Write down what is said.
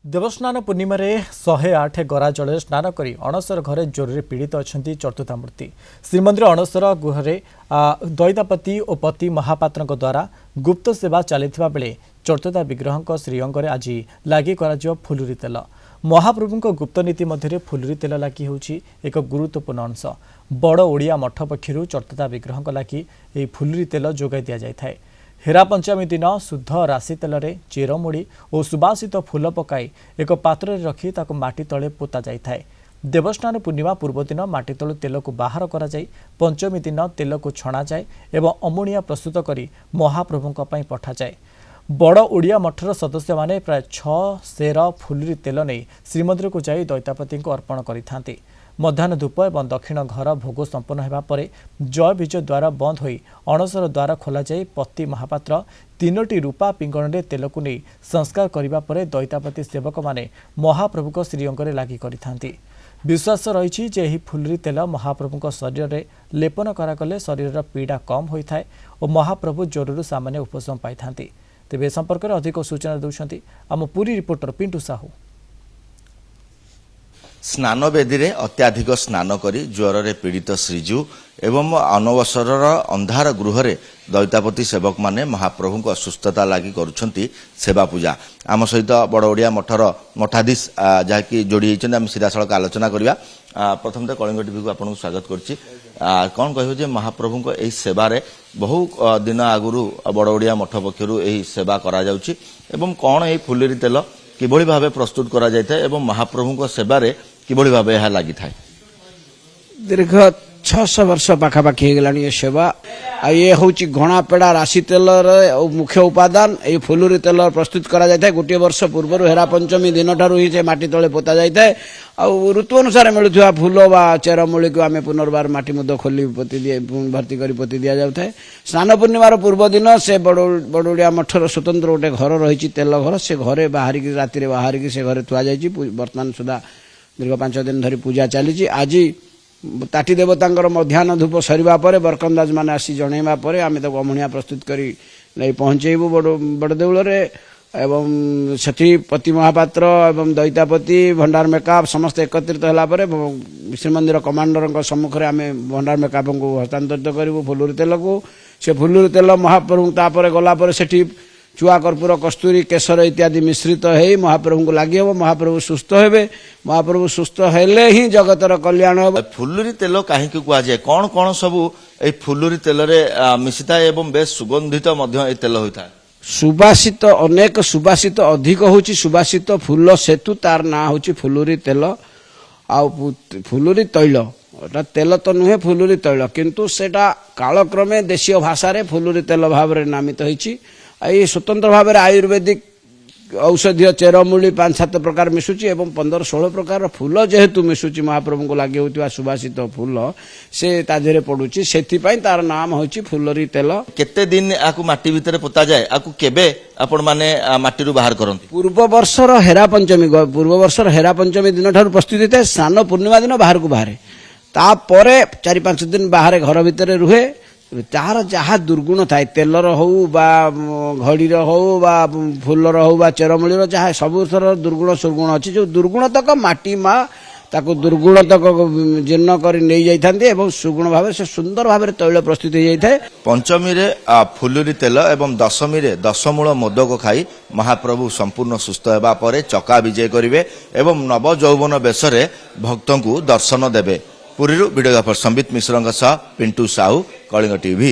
देवस्नान पूर्णिम 108 गरा जल स्नान कर अणसर घरे ज्वर पीड़ित अच्छा चतुर्थामूर्ति श्रीमंदिर अणसर गृह दैतापति और पति महापात्र द्वारा गुप्त सेवा चलता बेले चतुर्था विग्रह श्रीअंग आज लगी फुलुरी तेल महाप्रभु गुप्त नीति मध्य फुलुरी तेल लगी होची एक गुरुत्वपूर्ण अंश बड़ ओडिया मठ पक्षर चतुर्था विग्रह लगी फुलुरी तेल जोगाई दि जाए। हेरा पंचमी दिन शुद्ध राशि तेल चेरमुड़ी और सुबासित फूल पकाई एक पात्र रखी ताको माटी तले पोता जाए। देवस्नान पूर्णिमा पूर्व दिन माटी तलु तेल को बाहर करा जाई पंचमी दिन तेल को छणा जाए एवं अमुणिया प्रस्तुत करी महाप्रभुंक पई पठा जाए। बड़ ओडिया मठर सदस्य माने प्राय 6 सेर फुलुरी तेल नहीं श्रीमंदिर को जाई दैतापति को अर्पण करिथांती। मध्याह्न धूप एवं दक्षिण घर भोग संपन्न होगा पर जय विजय द्वारा बंद होई अणसर द्वारा खोल जाए पति महापात्र 3टी रूपा पिंगण में तेल को नहीं संस्कार करने पर दैतापति सेवक माने महाप्रभु श्रीअंग लगी करिथांती। विश्वास रही जे एही फुलुरी तेल महाप्रभु शरीर में लेपन करागले शरीर पीड़ा कम होता है और महाप्रभु ज्वरु सामान्य उपशम पाई थांती। तेज ए संपर्क में अधिक सूचना देउछंती आम पुरी रिपोर्टर पिंटू साहू। स्नान बेदी रे अत्याधिक स्नान करी ज्वर रे पीड़ित श्रीजू एवं अनवसर अंधार गृह रे दैतापति सेवक माने महाप्रभु को सुस्थता लगी करुछंती सेवा पूजा। आम सहित बड़ ओडिया मठर मठाधीश जहाँकि जोड़ी होती आम सीधा सड़क आलोचना करवा। प्रथम तो कलिंग टीवी को आपको स्वागत करुच्ची। कौन कह महाप्रभु को यही सेवारे बहु दिन आगु बड़ ओडिया मठ पक्षर यही सेवा करा जाउची एवं कौन यही फुलुरी तेल किभली भावे प्रस्तुत करा जाय थाए एवं महाप्रभु को सेवारे किभली भावे यह लगी थाए। दीर्घ 600 वर्ष पाखापाखि हो ये सेवा ये हूँ घणा पेड़ा राशि तेल मुख्य उपादान ये फुलुरी तेल प्रस्तुत करा जाय थाए। गोटे वर्ष पूर्व हेरा पंचमी दिन ठारू ही से माटी तले पोता जाय थाए। ऋतु अनुसार मिलुवा फूल व चेरमूली को आम पुनर्बार माटी मध्य खोली पोती दिए भर्ती कर पोती दि जाए। स्नान पूर्णिमार पूर्व दिन से बड़ोड़िया मठर स्वतंत्र गोटे घर रही तेल घर से घरे बाहर राति बाहर से घरे थुआ जाइए। बर्तमान सुधा दीर्घ 5 दिन धरी पूजा चली। आज ताटी देवता मध्याह्न धूप सरिबा परे बरकंदाज माने आसी जणैबा परे आमे तो अमुणिया प्रस्तुत करी नै पहुंचेबू बड़ देउल रे एवं सती पति महापात्र एवं दैतापति भंडार मेकअप समस्त एकत्रित होला परे श्रीमंदिर कमांडर सम्मुख रे आमे भंडार मेकअप को हस्तांतरित करिवु फुलुरी तेल को। से फुलुरी तेल महाप्रभु तापर गला पर सेठी चुआ कर्पूर कस्तूरी केसर इत्यादि मिश्रित है महाप्रभु को लगी हम। महाप्रभु सुस्थ हेबे। महाप्रभु सुस्थ हेले ही जगतर कल्याण हो। फुलुरी तेल कहीं कहुए कौन कौन सबू ए फुलुरी तेल रे मिशिता एवं बेस सुगंधित मध्य तेल होता है। सुबासित अनेक सुबासित अधिक होची सुबासित फूल सेतु तार ना होची फुलुरी तेल आ फुलुरी तैल तेल तो नुहे फुलुरी तैल किंतु सेटा कालक्रमे देशीय भाषा रे फुलुरी तेल भाव रे नामित होईची। ये स्वतंत्र भाव में आयुर्वेदिक औषधीय चेरमूली 5-7 प्रकार मिशुची एवं 15-16 प्रकार फूल जेहेतु मिशुची महाप्रभु को लगे होता सुबासित फूल से ताधे पड़ुची से तार नाम होची फुलुरी तेल। केते दिन आकु माटी भितर पोता जाए आकु केबे आपण माने माटी रु बाहर करंती। पूर्व वर्षर हेरा पंचमी दिन ठार प्रस्तुत होता है। स्नान पूर्णिमा दिन बाहर को बाहर तापर 4-5 दिन बाहर घर भितर रुहे। तार जहाँ दुर्गुण थाए तेलर हो घड़ीर हो फूलर हो चेरमूलीर जहाँ सबुथर दुर्गुण सुर्गुण अच्छी जो दुर्गुण तक माटी माँ ताको दुर्गुण तक जीर्ण कर नहीं जाइथांती एवं सुगुण भाव से सुंदर भाव में तैल प्रस्तुत हो जाए। पंचमी रे फुलुरी तेल एवं दशमी रे दशमूल मोदक खाई महाप्रभु संपूर्ण सुस्थ होगा पर चका विजय करेंगे एवं नव यौवन बेश भक्तों को दर्शन देवे। पुरी वीडियोग्राफर संबित मिश्र सह पिंटू साहू कलिंग टीवी।